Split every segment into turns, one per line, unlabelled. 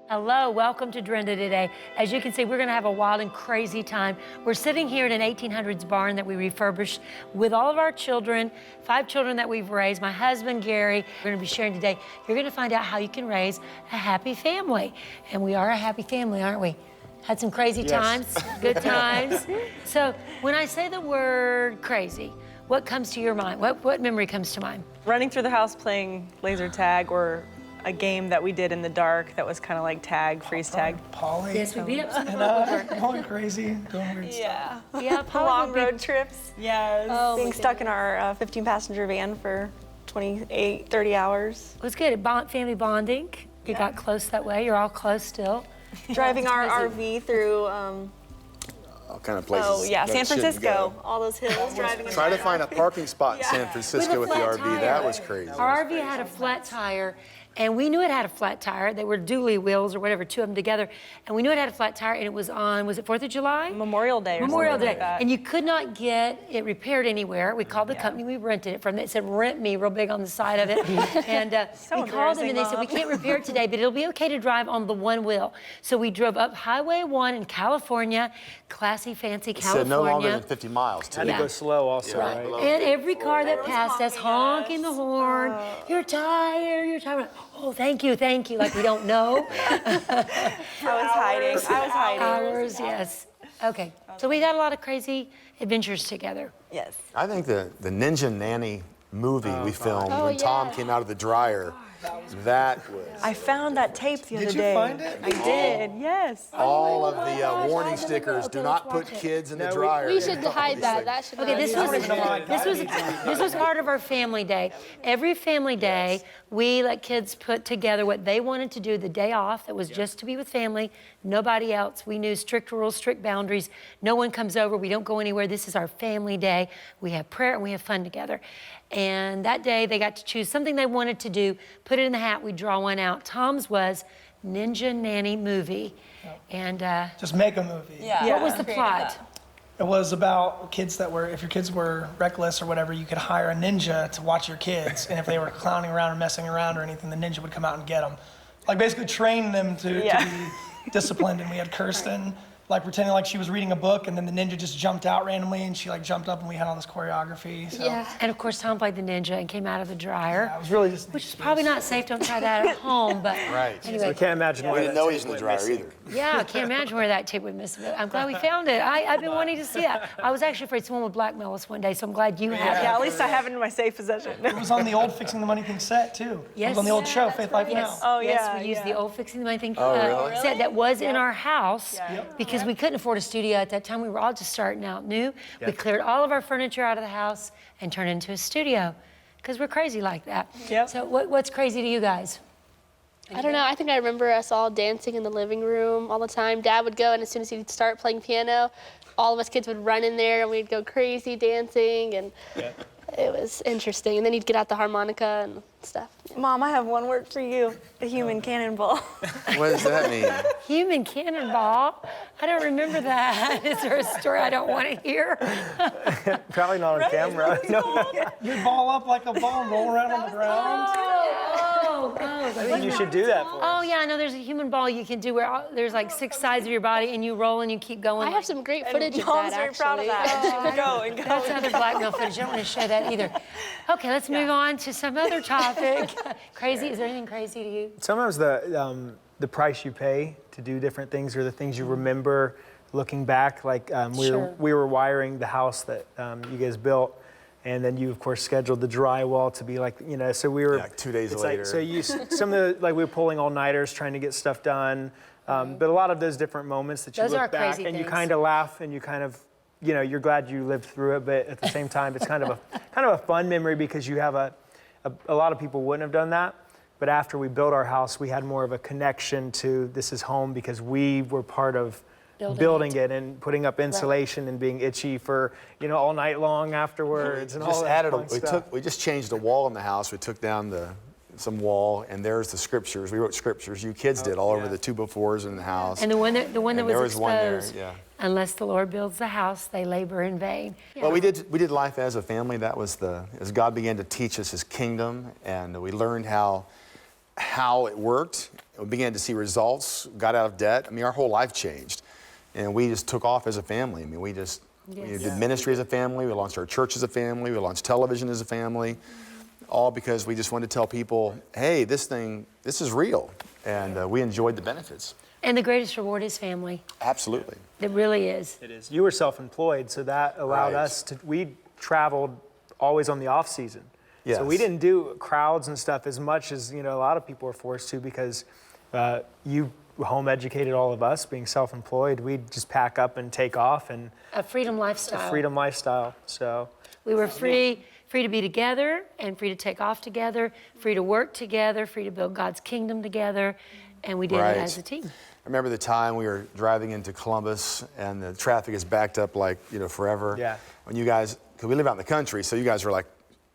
Hello, welcome to Drenda today. As you can see, we're gonna have a wild and crazy time. We're sitting here in an 1800s barn that we refurbished with all of our children, 5 children that we've raised, my husband, Gary. We're gonna be sharing today. You're gonna find out how you can raise a happy family. And we are a happy family, aren't we? Had some crazy times, good times. So when I say the word crazy, what comes to your mind? What memory comes to mind?
Running through the house playing laser tag, or a game that we did in the dark that was kind of like tag, freeze tag.
Polly.
Yes, we beat up some
Going crazy, doing weird
Yeah.
stuff.
Yeah, Polly
Long
would be-
road trips. Yes.
Being stuck in our 15-passenger van for 28, 30 hours.
It was good. Family bonding. You got close that way. You're all close still.
Driving our
crazy.
RV through,
All kind of places.
oh yeah,
that
San
shouldn't
Francisco.
go.
All those hills, driving in
Try to
the
find a parking spot in San Francisco with the
flat
RV.
tire.
That was crazy.
Our RV had a flat tire, and we knew it had a flat tire. They were dually wheels or whatever, 2 of them together. And we knew it had a flat tire, and it was on, was it 4th of July?
Memorial Day or
Memorial
something
Day.
like that.
And you could not get it repaired anywhere. We called the company we rented it from. It said, "Rent me," real big on the side of it. And we called them, and they said, "We can't repair it today, but it'll be okay to drive on the one wheel." So we drove up Highway 1 in California, classy, fancy
It
California.
said no longer than 50 miles, too.
Had to go slow also, right?
And every car that passed us honking the horn. You're tired, you're tired. Oh, thank you, like we don't know.
I was hiding.
Hours, yes. Okay, so we got a lot of crazy adventures together.
Yes.
I think the Ninja Nanny movie we filmed when Tom came out of the dryer, that was
I found that tape the other
Did you
day.
find it?
I did, yes.
all of the warning stickers, do not put kids in the dryer.
We should hide that. That should
Okay,
not
this
be
was part of our family day. Every family day, we let kids put together what they wanted to do the day off. That was just to be with family, nobody else. We knew strict rules, strict boundaries. No one comes over. We don't go anywhere. This is our family day. We have prayer and we have fun together. And that day, they got to choose something they wanted to do. Put it in the hat. We draw one out. Tom's was Ninja Nanny movie, and
Just make a movie.
what was the plot?
It was about kids that were, if your kids were reckless or whatever, you could hire a ninja to watch your kids. And if they were clowning around or messing around or anything, the ninja would come out and get them. Like basically train them to be disciplined. And we had Kirsten like pretending like she was reading a book, and then the ninja just jumped out randomly, and she like jumped up, and we had all this choreography. So.
Yeah.
And of course, Tom played the ninja and came out of the dryer,
It was really just.
which is probably not safe. Don't try that at home, but
Right.
anyway.
I can't imagine
We
why
didn't
that
know
tape
he's in the
went
dryer
missing.
either.
Yeah, I can't imagine where that tape would miss. But I'm glad we found it. I've been wanting to see that. I was actually afraid someone would blackmail us one day, so I'm glad you have
Yeah,
it.
at least I have it in my safe possession.
It was on the old Fixing the Money Thing set too. It
Yes.
was on the old show, Faith Life Now.
Oh,
Yes,
yeah,
we used the old Fixing the Money Thing
really?
set that was in our house because we couldn't afford a studio at that time. We were all just starting out new. We cleared all of our furniture out of the house and turned it into a studio because we're crazy like that.
Yep.
So what's crazy to you guys?
I don't know. I think I remember us all dancing in the living room all the time. Dad would go, and as soon as he'd start playing piano, all of us kids would run in there, and we'd go crazy dancing, and it was interesting. And then he'd get out the harmonica and stuff.
Mom, I have one word for you. The human cannonball.
What does that mean?
Human cannonball? I don't remember that. Is there a story I don't want to hear?
Probably not on camera. No.
You'd ball up like a ball and roll around on the ground.
I think you should do that for
Oh
us.
yeah, I know there's a human ball you can do where there's like 6 sides of your body and you roll and you keep going.
I have some great footage of
Mom's
that,
very
actually.
proud of that. She would go and go.
That's another blackmail footage. I don't want to show that either. Okay, let's move on to some other topic. Crazy, is there anything crazy to you?
Sometimes the price you pay to do different things or the things you remember looking back, like
Sure.
we were wiring the house that you guys built. And then you, of course, scheduled the drywall to be like, so we were...
Yeah, 2 days
it's
later.
Like, so you, some of the, like we were pulling all-nighters trying to get stuff done. But a lot of those different moments that you
Those are
look back
crazy
and you
things.
kind of laugh and you kind of, you're glad you lived through it, but at the same time, it's kind of a fun memory because you have a lot of people wouldn't have done that. But after we built our house, we had more of a connection to this is home because we were part of building it and putting up insulation and being itchy for all night long afterwards and all
Just
that
added
fun stuff.
we just changed a wall in the house. We took down some wall, and there's the scriptures. We wrote scriptures. You kids did all over the 2x4s in the house.
And the one that
And
was
there was one there,
exposed.
yeah.
Unless the Lord builds the house, they labor in vain.
Well, we did life as a family. That was as God began to teach us His kingdom, and we learned how how it worked. We began to see results, got out of debt. I mean, our whole life changed. And we just took off as a family. I mean, we did ministry as a family. We launched our church as a family. We launched television as a family. All because we just wanted to tell people, hey, this is real. And we enjoyed the benefits.
And the greatest reward is family.
Absolutely.
It really is.
It is. You were self-employed, so that allowed us to, we traveled always on the off season.
Yes.
So we didn't do crowds and stuff as much as, a lot of people were forced to because you home educated all of us being self-employed. We'd just pack up and take off and
A freedom lifestyle.
a freedom lifestyle. So
We were free to be together and free to take off together, free to work together, free to build God's kingdom together. And we did it as a team.
I remember the time we were driving into Columbus and the traffic is backed up like, forever.
Yeah.
When you guys, because we live out in the country, so you guys were like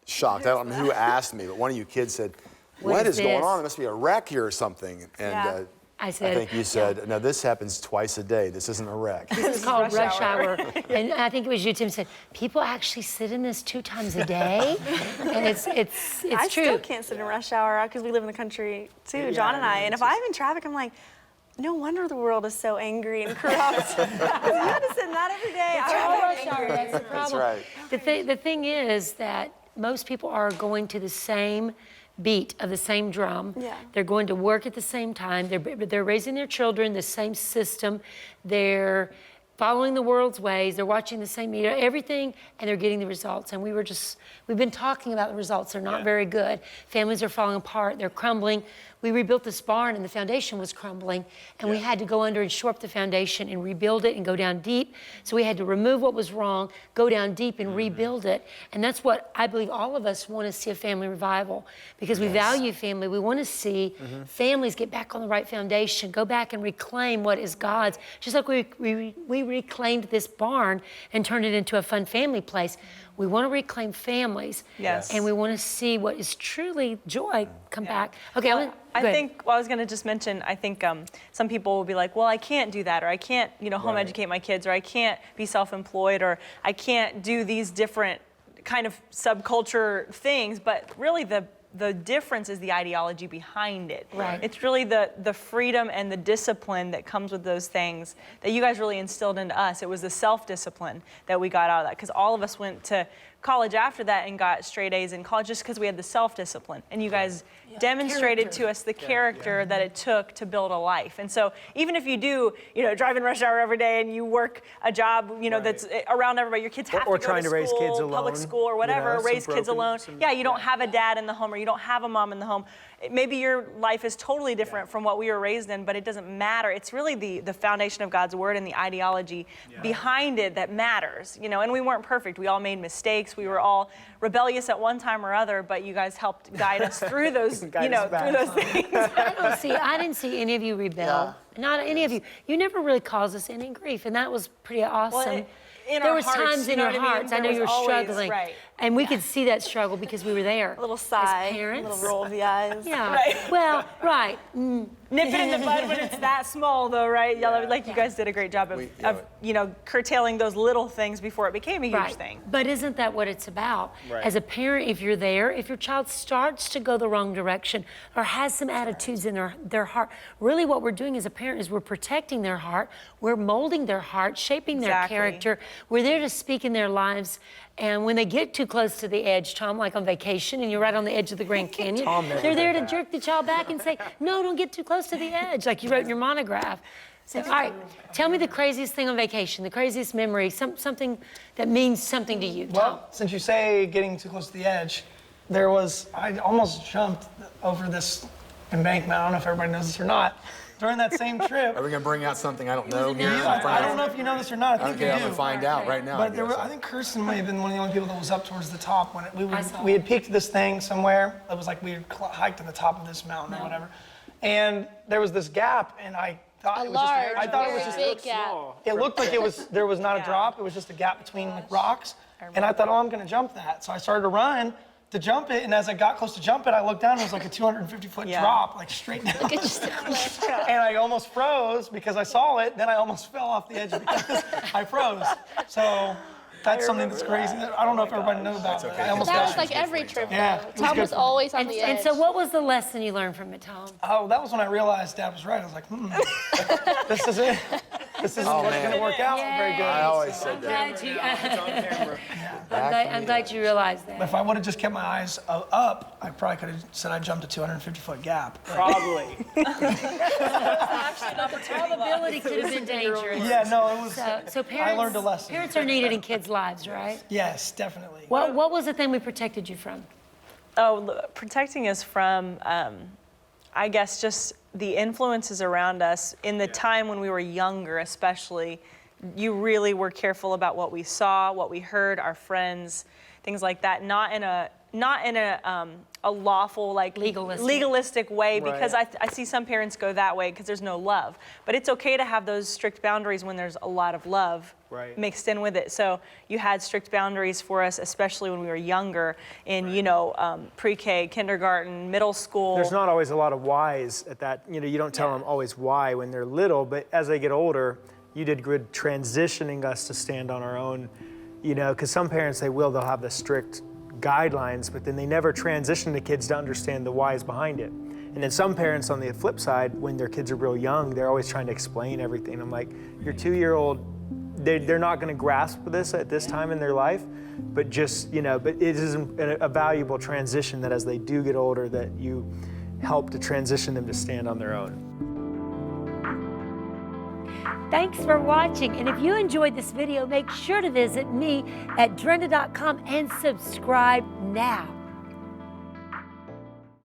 shocked. I don't know who asked me, but one of you kids said, what is going on? There must be a wreck here or something. And
I said,
think you said, no, this happens twice a day. This isn't a wreck.
This is called rush hour. And I think it was you, Tim, said, people actually sit in this 2 times a day? And it's
I
true.
still can't sit in rush hour because we live in the country too, John and I. And if I'm in traffic, I'm like, no wonder the world is so angry and corrupt. You have to sit in that every day.
It's all rush hour. That's the problem.
That's right.
The thing is that most people are going to the same beat of the same drum.
Yeah.
They're going to work at the same time. They're raising their children the same system. They're following the world's ways. They're watching the same media, everything, and they're getting the results. And we've been talking about the results. They're not very good. Families are falling apart. They're crumbling. We rebuilt this barn and the foundation was crumbling, and we had to go under and shore up the foundation and rebuild it and go down deep. So we had to remove what was wrong, go down deep and rebuild it. And that's what I believe all of us want to see, a family revival, because we value family. We want to see families get back on the right foundation, go back and reclaim what is God's. Just like we reclaimed this barn and turned it into a fun family place. We want to reclaim families.
Yes.
And we want to see what is truly joy come back. Okay,
I think, I was going to just mention, I think some people will be like, well, I can't do that, or I can't, home educate my kids, or I can't be self-employed, or I can't do these different kind of subculture things. But really the difference is the ideology behind it.
Right.
It's really the freedom and the discipline that comes with those things that you guys really instilled into us. It was the self-discipline that we got out of that, because all of us went to college after that and got straight A's in college just because we had the self-discipline. And you guys demonstrated to us the character that it took to build a life. And so even if you do, drive in rush hour every day and you work a job, that's around everybody, your kids have to go
trying
to
to raise
school,
kids alone,
public school or whatever, raise kids alone. You don't have a dad in the home, or you don't have a mom in the home. Maybe your life is totally different from what we were raised in, but it doesn't matter. It's really the foundation of God's word and the ideology behind it that matters. And we weren't perfect. We all made mistakes. We were all rebellious at one time or other, but you guys helped guide us through those, through those things.
I didn't see any of you rebel. Not any of you. You never really caused us any grief, and that was pretty awesome. There was times in your hearts, I know you were struggling, and we could see that struggle because we were there.
A little sigh,
as parents.
a little roll of the eyes.
Yeah. Well, right.
Nip it in the bud when it's that small, though, right? Like you guys did a great job of curtailing those little things before it became a huge thing.
But isn't that what it's about? As a parent, if you're there, if your child starts to go the wrong direction or has some attitudes in their heart, really what we're doing as a parent is we're protecting their heart, we're molding their heart, shaping their character. We're there to speak in their lives. And when they get too close to the edge, Tom, like on vacation, and you're right on the edge of the Grand Canyon, they're there to jerk the child back and say, no, don't get too close to the edge, like you wrote in your monograph. So, all right, tell me the craziest thing on vacation, the craziest memory, something that means something to you, Tom.
Well, since you say getting too close to the edge, I almost jumped over this embankment. I don't know if everybody knows this or not. During that same trip.
Are we going to bring out something I don't know here?
I don't know if you know this or not. I think you do.
I'm going to find out right now.
But I think Kirsten may have been one of the only people that was up towards the top when we had peaked this thing somewhere. It was like we had hiked to the top of this mountain or whatever. And there was this gap, and I thought it was just
big gap.
It looked like there was not a drop. It was just a gap between like rocks. And I thought, I'm going to jump that. So I started to run to jump it, and as I got close to jump it, I looked down, and it was like a 250-foot drop, like straight down. And I almost froze because I saw it, then I almost fell off the edge because I froze. So That's something that's crazy. I don't know if everybody knows about it. I almost
That
got
was like every trip.
Yeah,
though.
it was
Tom
good
was
for me.
always on the edge.
And so what was the lesson you learned from it, Tom?
Oh, that was when I realized Dad was right. I was like, this is it. This isn't what's going to work out very good.
I always said
I'm
that.
glad you, I'm glad you realized that.
But if I would have just kept my eyes up, I probably could have said I jumped a 250-foot gap.
Probably.
The probability could have been dangerous.
Yeah, no, it was.
So parents,
I learned a lesson.
Parents are needed in kids' lives, right?
Yes, definitely.
What was the thing we protected you from?
Protecting us from, I guess, just the influences around us in the time when we were younger, especially. You really were careful about what we saw, what we heard, our friends, things like that. Not in a lawful, like legalistic way, because I see some parents go that way because there's no love. But it's okay to have those strict boundaries when there's a lot of love mixed in with it. So you had strict boundaries for us, especially when we were younger, in pre-K, kindergarten, middle school.
There's not always a lot of whys at that. You don't tell them always why when they're little, but as they get older, you did good transitioning us to stand on our own. Because some parents, they'll have the strict guidelines, but then they never transition the kids to understand the whys behind it. And then some parents on the flip side, when their kids are real young, they're always trying to explain everything. I'm like, your 2-year-old, they're not going to grasp this at this time in their life, but just, but it is a valuable transition that as they do get older, that you help to transition them to stand on their own.
Thanks for watching, and if you enjoyed this video, make sure to visit me at Drenda.com and subscribe now.